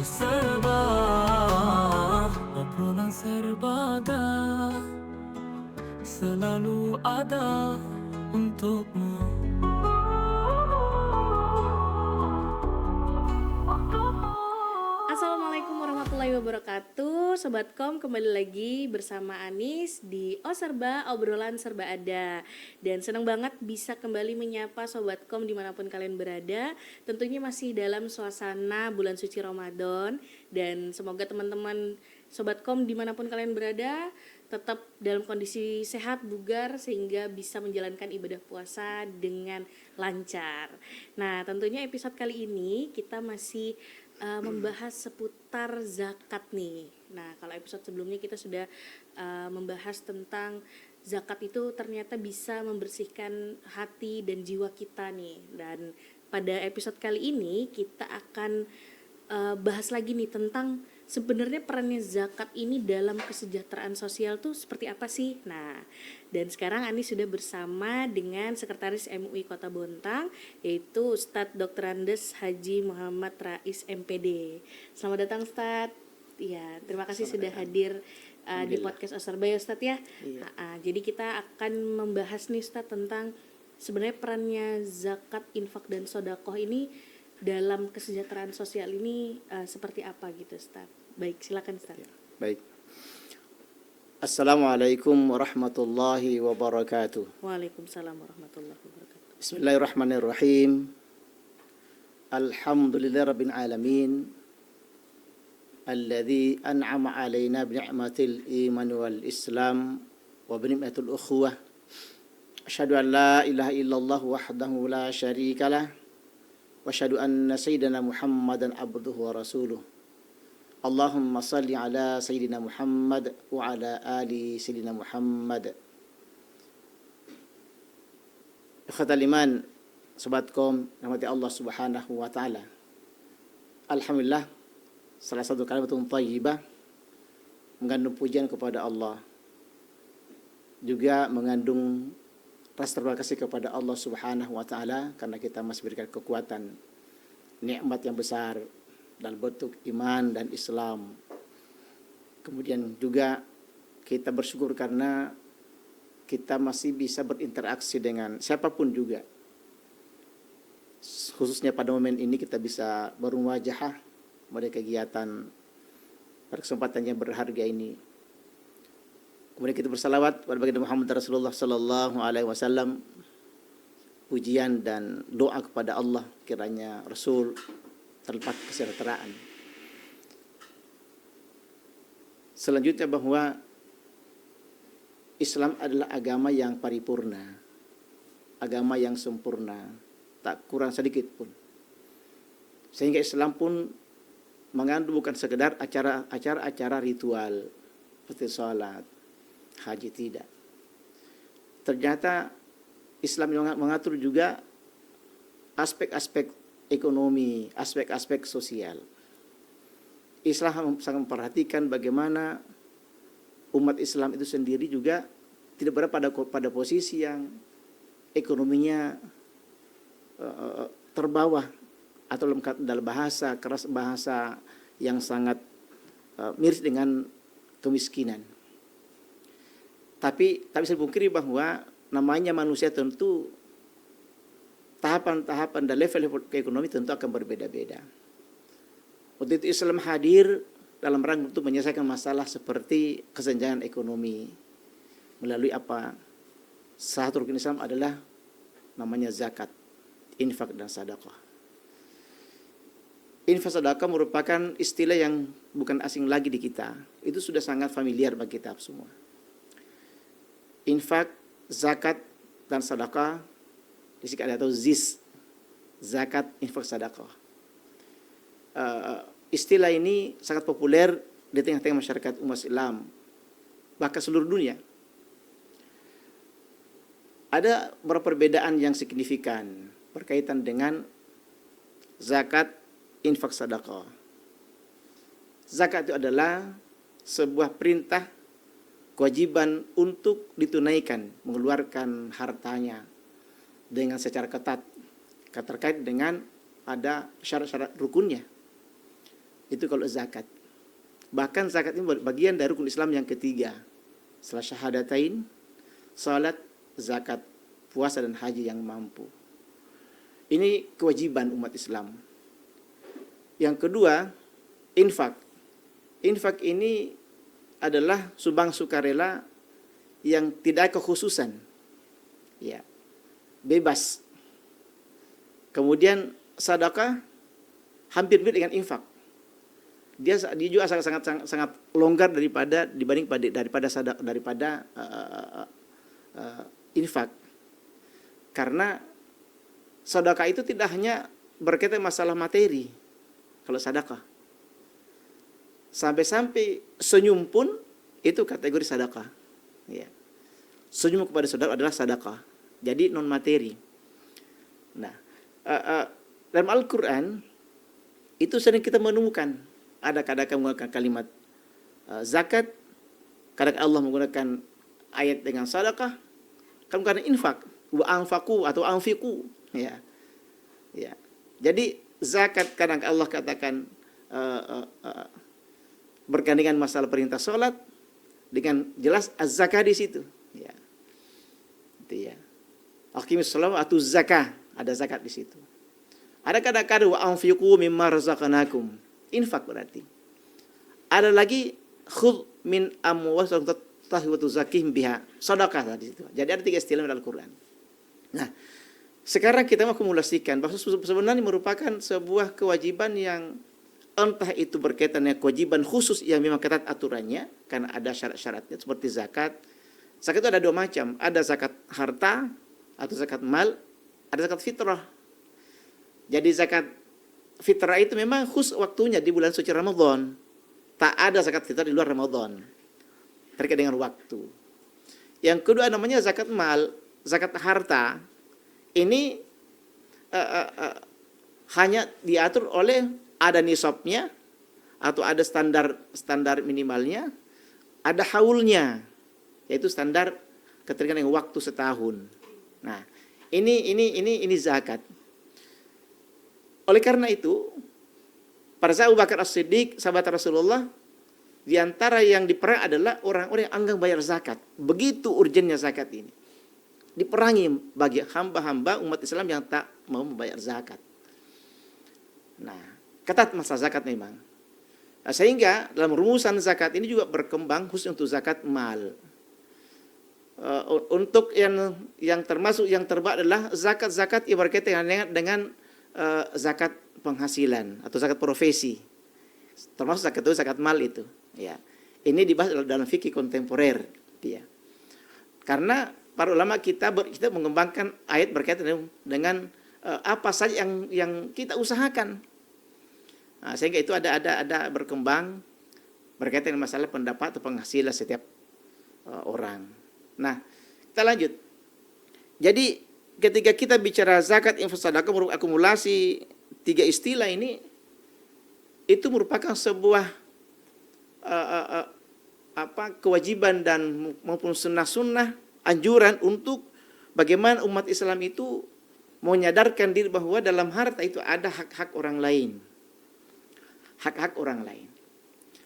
Serba, obrolan serba ada, selalu ada untukmu. Assalamualaikum warahmatullahi wabarakatuh. Sobat Kom, kembali lagi bersama Anis di Serba, obrolan serba ada. Dan senang banget bisa kembali menyapa Sobat Kom dimanapun kalian berada. Tentunya masih dalam suasana bulan suci Ramadan. Dan semoga teman-teman Sobat Kom dimanapun kalian berada tetap dalam kondisi sehat, bugar, sehingga bisa menjalankan ibadah puasa dengan lancar. Nah, tentunya episode kali ini kita masih membahas seputar zakat nih. Nah, kalau episode sebelumnya kita sudah membahas tentang zakat itu ternyata bisa membersihkan hati dan jiwa kita nih. Dan pada episode kali ini kita akan bahas lagi nih tentang sebenarnya perannya zakat ini dalam kesejahteraan sosial tuh seperti apa sih? Nah, dan sekarang Ani sudah bersama dengan Sekretaris MUI Kota Bontang, yaitu Ustadz Dr. Andes Haji Muhammad Rais MPD. Selamat datang Ustadz. Ya, terima kasih sudah hadir di podcast Serba ya Ustadz ya. Iya. Jadi kita akan membahas nih Ustadz tentang sebenarnya perannya zakat, infak dan sodakoh ini dalam kesejahteraan sosial ini seperti apa gitu Ustaz. Baik, silakan Ustaz. Ya, baik. Assalamualaikum warahmatullahi wabarakatuh. Waalaikumsalam warahmatullahi wabarakatuh. Bismillahirrahmanirrahim. Alhamdulillahirabbil alamin. Alladzi an'ama 'alaina bi ni'matil iman wal islam wa bi ni'matil ukhuwah. Asyhadu an la ilaha illallah wahdahu la syarikalah. Wa asyhadu anna sayyidina Muhammadan abduhu wa rasuluh. Allahumma salli ala sayyidina Muhammad wa ala ali sayyidina Muhammad. Ikhwatal iman, sobat Kom, rahmati Allah Subhanahu wa taala. Alhamdulillah, salah satu kalimatun thayyibah mengandung pujian kepada Allah, juga mengandung rasa terima kasih kepada Allah Subhanahu wa taala karena kita masih berikan kekuatan, nikmat yang besar dalam bentuk iman dan Islam. Kemudian juga kita bersyukur karena kita masih bisa berinteraksi dengan siapapun juga. Khususnya pada momen ini kita bisa bermuwajahah pada kegiatan pada kesempatan yang berharga ini. Kemudian kita bersalawat kepada baginda Muhammad Rasulullah sallallahu alaihi wasallam. Pujian dan doa kepada Allah kiranya Rasul terlepas kesejahteraan. Selanjutnya bahwa Islam adalah agama yang paripurna, agama yang sempurna, tak kurang sedikit pun. Sehingga Islam pun mengandung bukan sekedar acara-acara ritual seperti salat, haji, tidak. Ternyata Islam mengatur juga aspek-aspek ekonomi, aspek-aspek sosial. Islam sangat memperhatikan bagaimana umat Islam itu sendiri juga tidak berada pada posisi yang ekonominya terbawah atau dalam bahasa keras, bahasa yang sangat miris dengan kemiskinan. Tapi saya pungkiri bahwa namanya manusia tentu tahapan-tahapan dan level ekonomi tentu akan berbeda-beda. Waktu itu Islam hadir dalam rangka untuk menyelesaikan masalah seperti kesenjangan ekonomi melalui apa? Satu rukun Islam adalah namanya zakat, infak dan sedekah. Infak sedekah merupakan istilah yang bukan asing lagi di kita. Itu sudah sangat familiar bagi kita semua. Infak, zakat dan sedekah disingkat atau ZIS, zakat, infak, sedekah. Istilah ini sangat populer di tengah-tengah masyarakat umat Islam, bahkan seluruh dunia. Ada beberapa perbedaan yang signifikan berkaitan dengan zakat, infak, sedekah. Zakat itu adalah sebuah perintah kewajiban untuk ditunaikan, mengeluarkan hartanya dengan secara ketat terkait dengan ada syarat-syarat rukunnya. Itu kalau zakat. Bahkan zakat ini bagian dari rukun Islam yang ketiga. Setelah syahadatain, salat, zakat, puasa dan haji yang mampu. Ini kewajiban umat Islam. Yang kedua, infak. Infak ini adalah sumbang sukarela yang tidak ada kekhususan. Ya. Bebas. Kemudian sedekah hampir mirip dengan infak. Dia juga sangat longgar daripada infak. Karena sedekah itu tidak hanya berkaitan masalah materi. Kalau sedekah, sampai senyum pun itu kategori sedekah. Ya. Senyum kepada saudara adalah sedekah. Jadi non materi. Nah, dalam Al-Quran itu sering kita menemukan ada kadang-kadang menggunakan kalimat zakat, kadang Allah menggunakan ayat dengan sedekah, kadang-kadang infak, wa anfaqu atau anfiqu, ya. Ya. Jadi zakat kadang Allah katakan berkandungan masalah perintah salat dengan jelas az-zakah di situ, ya. Itu ya. Aqimus shalah atau zakah, ada zakat di situ. Ada kadang-kadang wa anfiqu mimma razaqnakum, infak berarti. Ada lagi khudh min amwalihim wa tuzakkihim biha, sedekah di situ. Jadi ada 3 istilah dalam Al-Qur'an. Nah, sekarang kita mau akumulasikan bahwa sebenarnya merupakan sebuah kewajiban yang entah itu berkaitan dengan kewajiban khusus yang memang ketat aturannya karena ada syarat-syaratnya seperti zakat. Zakat itu ada 2 macam, ada zakat harta atau zakat mal, ada zakat fitrah. Jadi zakat fitrah itu memang khusus waktunya di bulan suci Ramadan. Tak ada zakat fitrah di luar Ramadan. Terkait dengan waktu. Yang kedua namanya zakat mal, zakat harta. Ini hanya diatur oleh ada nisabnya atau ada standar minimalnya, ada haulnya, yaitu standar keterkaitan dengan waktu setahun. Nah, ini zakat. Oleh karena itu, pada saat Abu Bakar As-Siddiq, sahabat Rasulullah, di antara yang diperang adalah orang-orang yang enggan bayar zakat. Begitu urgennya zakat ini. Diperangi bagi hamba-hamba umat Islam yang tak mau membayar zakat. Nah, ketat masalah zakat memang. Nah, sehingga dalam rumusan zakat ini juga berkembang khusus untuk zakat mal. Untuk yang termasuk yang terbaik adalah zakat-zakat yang berkaitan dengan zakat penghasilan atau zakat profesi. Termasuk zakat itu zakat mal itu, ya. Ini dibahas dalam fikih kontemporer, ya. Karena para ulama kita mengembangkan ayat berkaitan dengan apa saja yang kita usahakan. Nah, sehingga itu ada berkembang berkaitan dengan masalah pendapat atau penghasilan setiap orang. Nah, kita lanjut. Jadi ketika kita bicara zakat, infak, sedekah, akumulasi 3 istilah ini, itu merupakan sebuah kewajiban dan maupun sunnah-sunnah anjuran untuk bagaimana umat Islam itu menyadarkan diri bahwa dalam harta itu ada hak-hak orang lain. Hak-hak orang lain.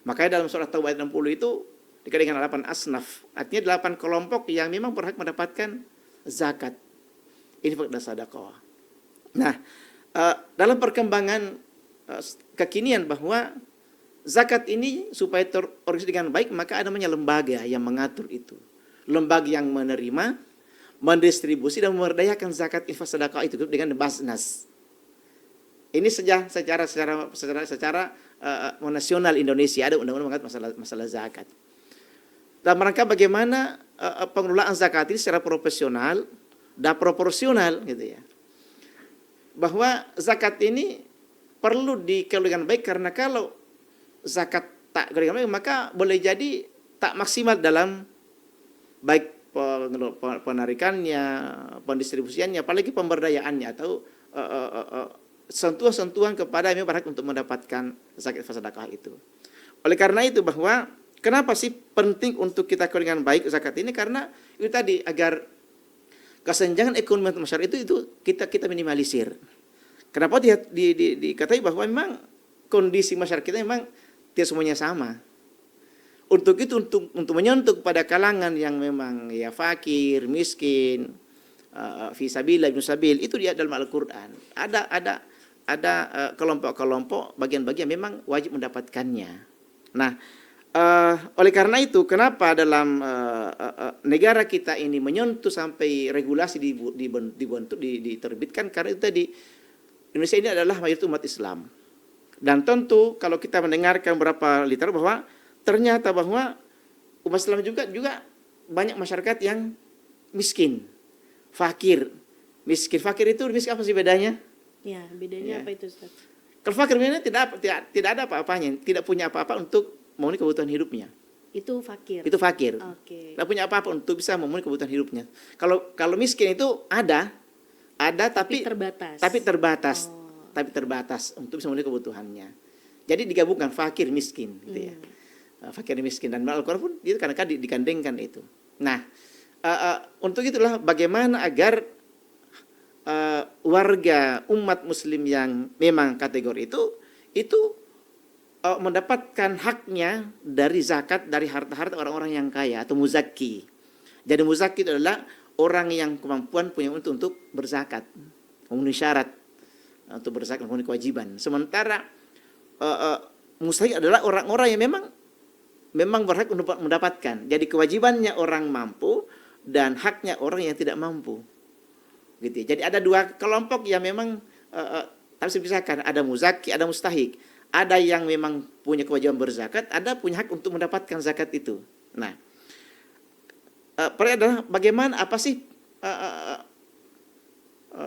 Makanya dalam surah Taubah ayat 60 itu dikatakan 8 asnaf. Artinya 8 kelompok yang memang berhak mendapatkan zakat, infak dan sedekah. Nah, dalam perkembangan kekinian bahwa zakat ini supaya terorganisasi dengan baik, maka ada namanya lembaga yang mengatur itu. Lembaga yang menerima, mendistribusi dan memberdayakan zakat, infak, sedekah itu dengan Basnas. Ini secara nasional Indonesia ada undang-undang mengenai masalah zakat. Dalam rangka bagaimana pengelolaan zakat ini secara profesional dan proporsional gitu ya. Bahwa zakat ini perlu dikelola dengan baik, karena kalau zakat tak dengan baik maka boleh jadi tak maksimal dalam baik penarikannya, pendistribusiannya, apalagi pemberdayaannya atau sentuhan-sentuhan kepada yang berhak untuk mendapatkan zakat sedekah itu. Oleh karena itu bahwa kenapa sih penting untuk kita kelola dengan baik zakat ini, karena itu tadi agar kesenjangan ekonomi masyarakat itu kita minimalisir. Kenapa dikatai bahwa memang kondisi masyarakat kita memang tidak semuanya sama. Untuk itu, untuk menyentuh pada kalangan yang memang ya fakir, miskin, fisabilillah, ibnu sabil, itu dia dalam Al-Qur'an. Ada kelompok-kelompok, bagian-bagian memang wajib mendapatkannya. Nah, oleh karena itu, kenapa dalam negara kita ini menyentuh sampai regulasi dibentuk, diterbitkan, karena itu tadi Indonesia ini adalah mayoritas umat Islam. Dan tentu kalau kita mendengarkan beberapa literatur bahwa ternyata bahwa umat Islam juga banyak masyarakat yang miskin, fakir. Miskin, fakir itu miskin apa sih bedanya? Ya, bedanya Ya. apa itu, Ustaz? Kalau fakir sebenarnya tidak ada apa-apanya, tidak punya apa-apa untuk memenuhi kebutuhan hidupnya. Itu fakir. Itu fakir. Oke. Tidak punya apa-apa untuk bisa memenuhi kebutuhan hidupnya. Kalau miskin itu ada tapi terbatas. Tapi terbatas. Oh. Tapi terbatas untuk bisa memenuhi kebutuhannya. Jadi digabungkan fakir miskin gitu ya. Fakir miskin, dan Al-Qur'an pun itu kadang-kadang digandengkan itu. Nah, untuk itulah bagaimana agar warga umat muslim yang memang kategori itu mendapatkan haknya dari zakat, dari harta-harta orang-orang yang kaya atau muzaki. Jadi muzaki itu adalah orang yang kemampuan punya untuk berzakat, memenuhi syarat untuk berzakat, memenuhi kewajiban. Sementara mustahik adalah orang-orang yang memang berhak untuk mendapatkan. Jadi kewajibannya orang mampu dan haknya orang yang tidak mampu. Gitu. Jadi ada dua kelompok yang memang tak bisa dipisahkan. Ada muzaki, ada mustahik. Ada yang memang punya kewajiban berzakat, ada punya hak untuk mendapatkan zakat itu. Nah, pertanyaan adalah bagaimana, apa sih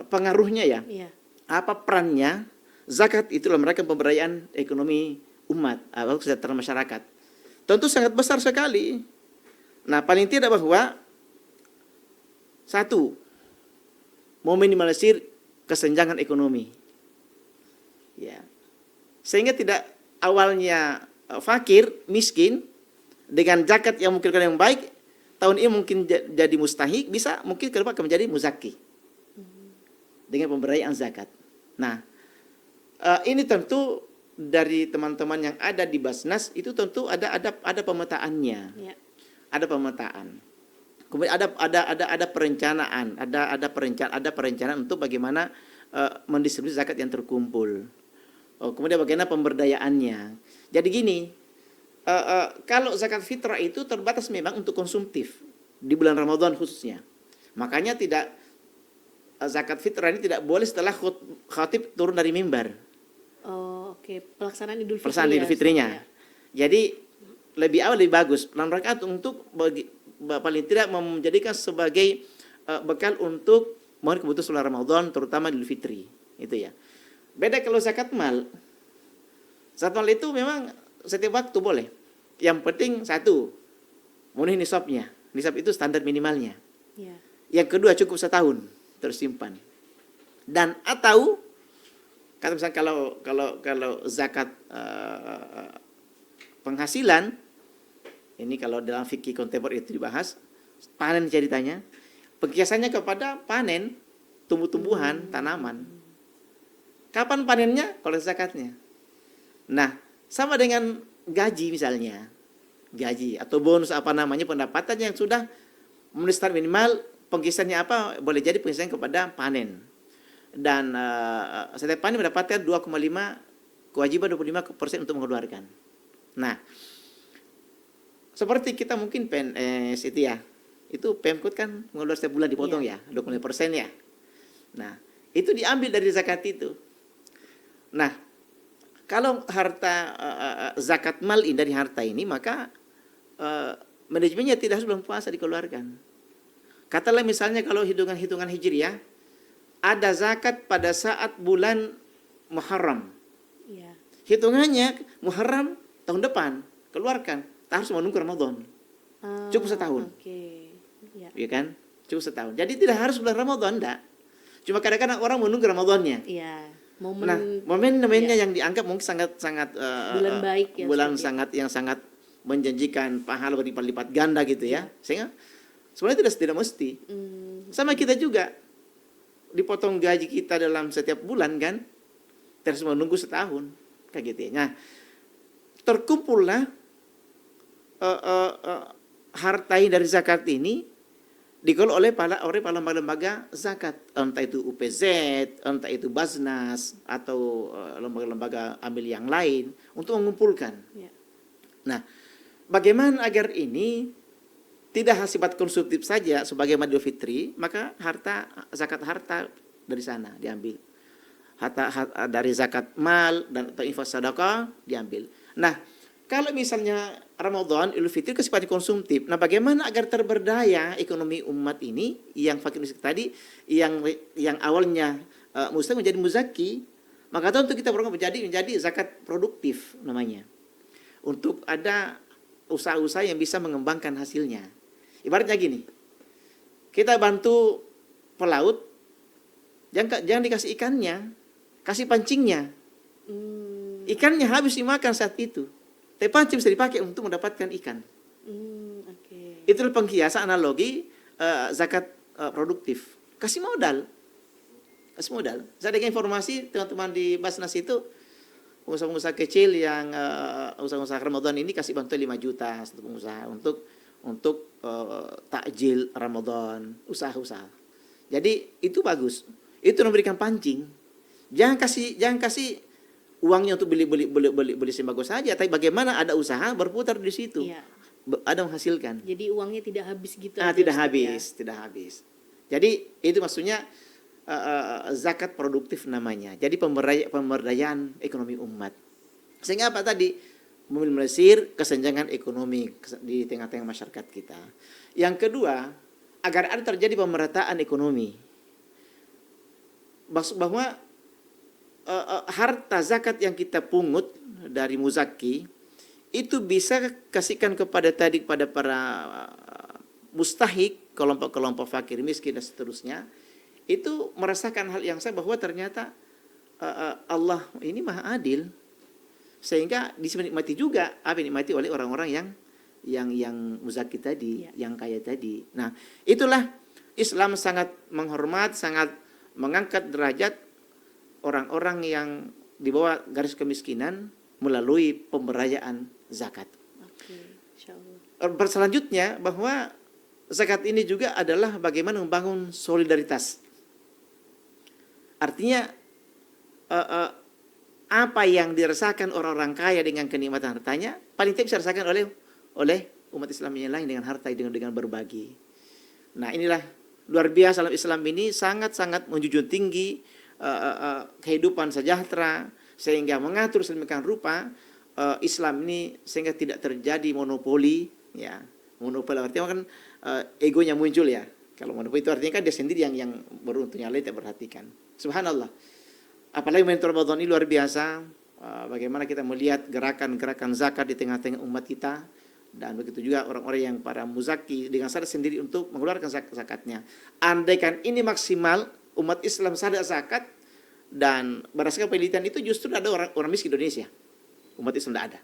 pengaruhnya ya? Iya. Apa perannya zakat itu dalam rangka pemberdayaan ekonomi umat atau kesejahteraan masyarakat? Tentu sangat besar sekali. Nah, paling tidak bahwa satu, meminimalisir kesenjangan ekonomi. Ya. Sehingga tidak awalnya fakir, miskin, dengan zakat yang mungkin yang baik, tahun ini mungkin jadi mustahik, bisa mungkin ke depan akan menjadi muzaki. Dengan pemberdayaan zakat. Nah, ini tentu dari teman-teman yang ada di Basnas itu tentu ada pemetaannya. Ya. Ada pemetaan. Kemudian ada perencanaan, ada perencanaan untuk bagaimana mendistribusi zakat yang terkumpul. Kemudian bagaimana pemberdayaannya. Jadi gini, kalau zakat fitrah itu terbatas memang untuk konsumtif di bulan Ramadan khususnya. Makanya zakat fitrah ini tidak boleh setelah khatib turun dari mimbar. Oh, oke. Pelaksanaan Idul Fitri. Pelaksanaan Idul Fitrinya. Ya. Jadi lebih awal lebih bagus. Dalam rangka untuk paling tidak menjadikan sebagai bekal untuk memenuhi kebutuhan selama Ramadan, terutama Idul Fitri. Itu ya. Beda kalau zakat mal. Zakat mal itu memang setiap waktu boleh. Yang penting satu, memenuhi nisabnya. Nisab itu standar minimalnya. Ya. Yang kedua cukup setahun tersimpan. Dan atau kata misalnya kalau zakat penghasilan, ini kalau dalam fikih kontemporer itu dibahas, panen ceritanya, pengkiasannya kepada panen tumbuh-tumbuhan, tanaman. Kapan panennya? Kalau zakatnya. Nah, sama dengan gaji misalnya. Gaji atau bonus apa namanya, pendapatan yang sudah memenuhi standar minimal, pengkiasannya apa? Boleh jadi pengkiasannya kepada panen. Dan setiap panen mendapatkan 2,5 kewajiban 25% untuk mengeluarkan. Nah, seperti kita mungkin PNS itu ya. Itu Pemkot kan mengeluarkan setiap bulan dipotong ya, 25% ya. Nah, itu diambil dari zakat itu. Nah, kalau harta zakat mal ini dari harta ini, maka manajemennya tidak harus bulan puasa dikeluarkan. Katalah misalnya kalau hitungan Hijriah, ada zakat pada saat bulan Muharram. Ya. Hitungannya Muharram tahun depan, keluarkan. Tak harus menunggu Ramadan. Cukup setahun. Oke. Ya. Ya kan? Cukup setahun. Jadi tidak harus bulan Ramadan, enggak. Cuma kadang-kadang orang menunggu Ramadannya. Iya. Momen-momennya yang dianggap mungkin sangat bulan baik ya. bulan sangat menjanjikan pahala berlipat-lipat ganda gitu ya. Sehingga sebenarnya tidak mesti. Sama kita juga dipotong gaji kita dalam setiap bulan kan, terus menunggu setahun. kayak gitu ya. Nah, terkumpullah harta dari zakat ini dikelola oleh para lembaga zakat, entah itu UPZ, entah itu Basnas atau lembaga-lembaga amil yang lain untuk mengumpulkan. Ya. Nah, bagaimana agar ini tidak sifat konsumtif saja sebagai Idul Fitri, maka zakat harta dari sana diambil. Harta dari zakat mal dan atau infak sedekah diambil. Nah, kalau misalnya Ramadan, Idul Fitri ke sifatnya konsumtif. Nah, bagaimana agar terberdaya ekonomi umat ini yang fakir miskin tadi, yang awalnya muslim menjadi muzaki, maka tentu kita berangkat menjadi zakat produktif namanya. Untuk ada usaha-usaha yang bisa mengembangkan hasilnya. Ibaratnya gini, kita bantu pelaut, jangan dikasih ikannya, kasih pancingnya. Ikannya habis dimakan saat itu. Tapi pancing bisa dipakai untuk mendapatkan ikan. Oke. Itulah pengkiasan analogi zakat produktif. Kasih modal. Saya dengar informasi teman-teman di Basnas itu pengusaha-pengusaha kecil yang usaha-usaha Ramadan ini kasih bantuan 5 juta satu pengusaha untuk takjil Ramadan, usaha-usaha. Jadi itu bagus. Itu memberikan pancing. Jangan kasih uangnya untuk beli sembako saja, tapi bagaimana ada usaha berputar di situ. Iya. Ada menghasilkan. Jadi uangnya tidak habis gitu. Tidak habis. Jadi itu maksudnya zakat produktif namanya. Jadi pemberdayaan ekonomi umat. Sehingga apa tadi? Meminimalisir kesenjangan ekonomi di tengah-tengah masyarakat kita. Yang kedua, agar ada terjadi pemerataan ekonomi. Bahwa harta zakat yang kita pungut dari muzaki itu bisa kasihkan kepada para mustahik, kelompok-kelompok fakir miskin dan seterusnya, itu merasakan hal yang sama bahwa ternyata Allah ini maha adil, sehingga dinikmati juga dinikmati oleh orang-orang yang muzaki tadi, yang kaya tadi. Nah, itulah Islam sangat menghormat, sangat mengangkat derajat orang-orang yang di bawah garis kemiskinan melalui pemberdayaan zakat. Oke, insyaallah. Selanjutnya bahwa zakat ini juga adalah bagaimana membangun solidaritas. Artinya apa yang dirasakan orang-orang kaya dengan kenikmatan hartanya paling tidak bisa dirasakan oleh umat Islam yang lain dengan harta dengan berbagi. Nah, inilah luar biasa dalam Islam ini sangat-sangat menjunjung tinggi kehidupan sejahtera, sehingga mengatur sedemikian rupa Islam ini sehingga tidak terjadi monopoli, ya. Monopoli artinya kan egonya muncul ya. Kalau monopoli itu artinya kan dia sendiri yang beruntung, yang lain tidak perhatikan. Subhanallah. Apalagi momentum Ramadan ini luar biasa. Bagaimana kita melihat gerakan-gerakan zakat di tengah-tengah umat kita, dan begitu juga orang-orang yang para muzaki dengan sadar sendiri untuk mengeluarkan zakatnya. Andaikan ini maksimal, umat Islam sadar zakat, dan berdasarkan penelitian itu justru ada orang miskin Indonesia. Umat Islam tidak ada.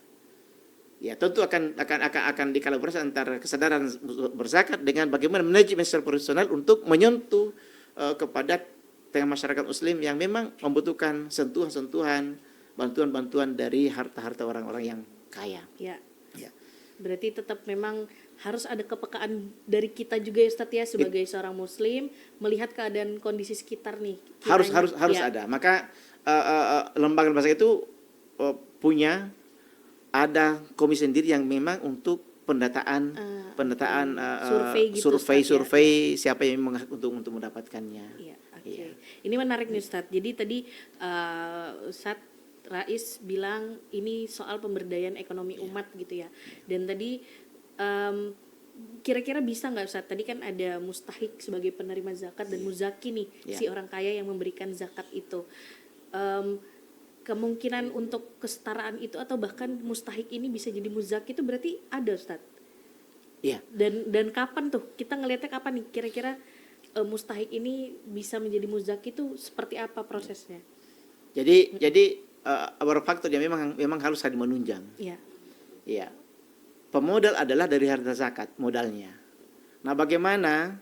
Ya, tentu akan dikalibrasi antara kesadaran berzakat dengan bagaimana manajemen secara profesional untuk menyentuh kepada tengah masyarakat Muslim yang memang membutuhkan sentuhan-sentuhan, bantuan-bantuan dari harta-harta orang-orang yang kaya. Ya. Ya. Berarti tetap memang harus ada kepekaan dari kita juga ya Ustadz ya, sebagai seorang muslim melihat keadaan kondisi sekitar nih. Harus ada. Maka lembaga-lembaga itu punya ada komisi sendiri yang memang untuk pendataan survei siapa yang untuk mendapatkannya. Iya, oke. Iya. Ini menarik nih Ustadz. Jadi tadi Ustadz Rais bilang ini soal pemberdayaan ekonomi umat gitu ya. Dan tadi kira-kira bisa nggak Ustadz? Tadi kan ada mustahik sebagai penerima zakat dan muzaki nih, si orang kaya yang memberikan zakat itu. Kemungkinan untuk kesetaraan itu atau bahkan mustahik ini bisa jadi muzaki itu berarti ada Ustadz? Iya. Dan kapan tuh? Kita ngelihatnya kapan nih? Kira-kira mustahik ini bisa menjadi muzaki itu seperti apa prosesnya? Jadi beberapa faktor yang memang harus saling menunjang. Iya. Iya. Pemodal adalah dari harta zakat modalnya. Nah, bagaimana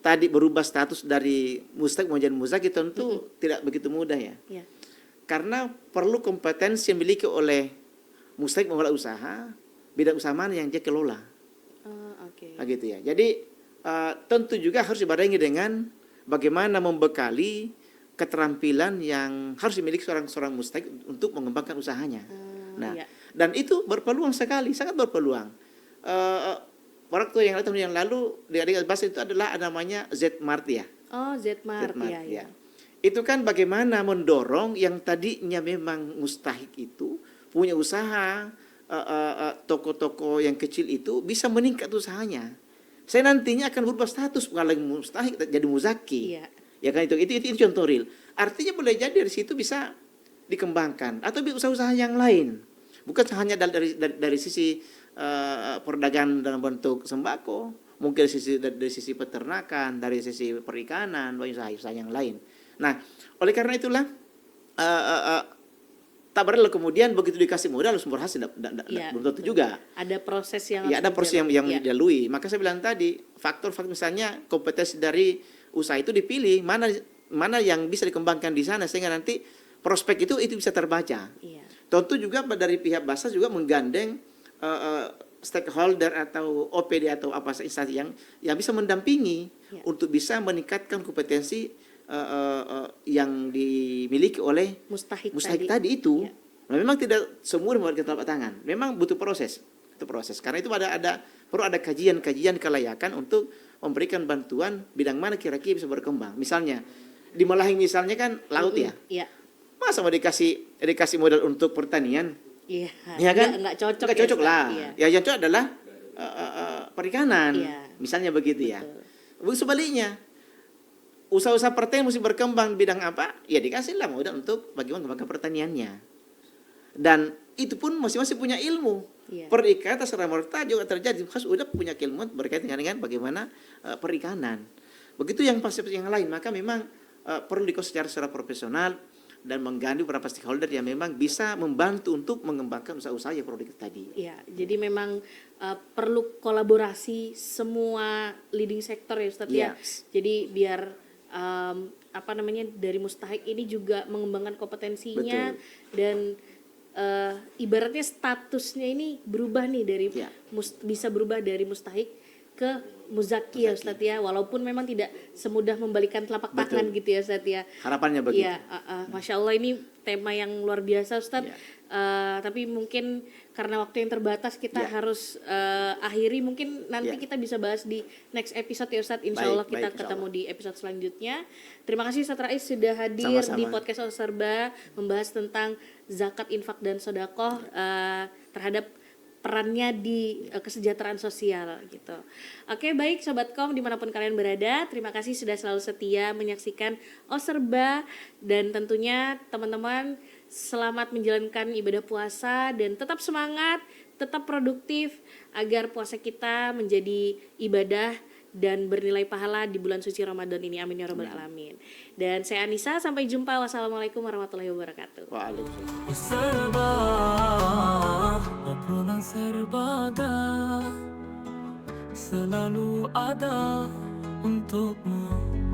tadi berubah status dari mustahik menjadi muzaki tentu tidak begitu mudah ya. Iya. karena perlu kompetensi yang dimiliki oleh mustahik mengelola usaha, bidang usaha mana yang dia kelola. Oke. Nah, gitu ya. Jadi tentu juga harus dibarengi dengan bagaimana membekali keterampilan yang harus dimiliki seorang mustahik untuk mengembangkan usahanya. Nah, Iya. dan itu berpeluang sekali, sangat berpeluang. Waktu yang tahun yang lalu di adik bahasa itu adalah namanya Z-Mart ya. Oh, Zmart, Z-Mart, ya. Itu kan bagaimana mendorong yang tadinya memang mustahik itu punya usaha, toko-toko yang kecil itu bisa meningkat usahanya. Saya nantinya akan berubah status, bukan lagi mustahik jadi muzaki. Iya. Ya kan itu contoh real. Artinya boleh jadi dari situ bisa dikembangkan atau usaha-usaha yang lain. Bukan hanya dari sisi perdagangan dalam bentuk sembako, mungkin dari sisi peternakan, dari sisi perikanan, usaha-usaha yang lain. Nah, oleh karena itulah tak berlalu kemudian begitu dikasih modal langsung berhasil, Iya, belum tentu juga. Ada proses yang Ya, ada harus proses yang dijalani. Iya. dilalui. Maka saya bilang tadi, faktor-faktor misalnya kompetensi dari usaha itu dipilih, mana yang bisa dikembangkan di sana sehingga nanti prospek itu bisa terbaca. Iya. Tentu juga dari pihak Basas juga menggandeng stakeholder atau OPD atau apa instansi yang bisa mendampingi Ya. untuk bisa meningkatkan kompetensi yang dimiliki oleh Mustahik tadi itu. Ya. Nah, memang tidak semua membuat telapak tangan. Memang butuh proses. Itu proses. Karena itu perlu ada kajian kelayakan untuk memberikan bantuan bidang mana kira-kira bisa berkembang. Misalnya di Malahing misalnya kan laut ya. Iya. Masa mau dikasih modal untuk pertanian? Iya. Ya kan? Nggak cocok. Nggak cocok Ustaz. lah. Iya. Ya yang cocok adalah perikanan. Iya. Misalnya begitu ya. Betul. Begitu sebaliknya. Usaha-usaha pertanian mesti berkembang bidang apa? Ya dikasihlah modal untuk bagaimana mengembangkan pertaniannya. Dan itu pun masing-masing punya ilmu. Iya. Perikatan serta merta juga terjadi. Khas udah punya ilmu berkaitan dengan bagaimana perikanan. Begitu yang pasti yang lain. Maka memang perlu dikonsep secara profesional dan menggandeng beberapa stakeholder yang memang bisa membantu untuk mengembangkan usaha-usaha yang produktif tadi. Iya, jadi memang perlu kolaborasi semua leading sector ya Ustadz ya. Yes. Jadi biar dari mustahik ini juga mengembangkan kompetensinya. Betul. Dan ibaratnya statusnya ini berubah nih dari Ya. bisa berubah dari mustahik ke muzaki ya Ustadz ya, walaupun memang tidak semudah membalikan telapak Betul. tangan gitu ya Ustadz ya. Harapannya begitu. Iya, Masya Allah ini tema yang luar biasa Ustadz. Ya. Tapi mungkin karena waktu yang terbatas kita Ya. harus akhiri. Mungkin nanti Ya. kita bisa bahas di next episode ya Ustadz. Insya Baik, Allah kita baik, insya ketemu Allah. di episode selanjutnya. Terima kasih Ustadz Rais sudah hadir Sama-sama. di podcast Oserba membahas tentang zakat, infak dan sodakoh terhadap perannya di kesejahteraan sosial gitu. Oke, baik Sobatkom dimanapun kalian berada, terima kasih sudah selalu setia menyaksikan Oserba, dan tentunya teman-teman selamat menjalankan ibadah puasa dan tetap semangat, tetap produktif agar puasa kita menjadi ibadah dan bernilai pahala di bulan suci Ramadan ini. Amin ya rabbal alamin. Dan saya Anissa, sampai jumpa. Wassalamualaikum warahmatullahi wabarakatuh. Waalaikumsalam. serba obrolan serbada selalu ada untukmu.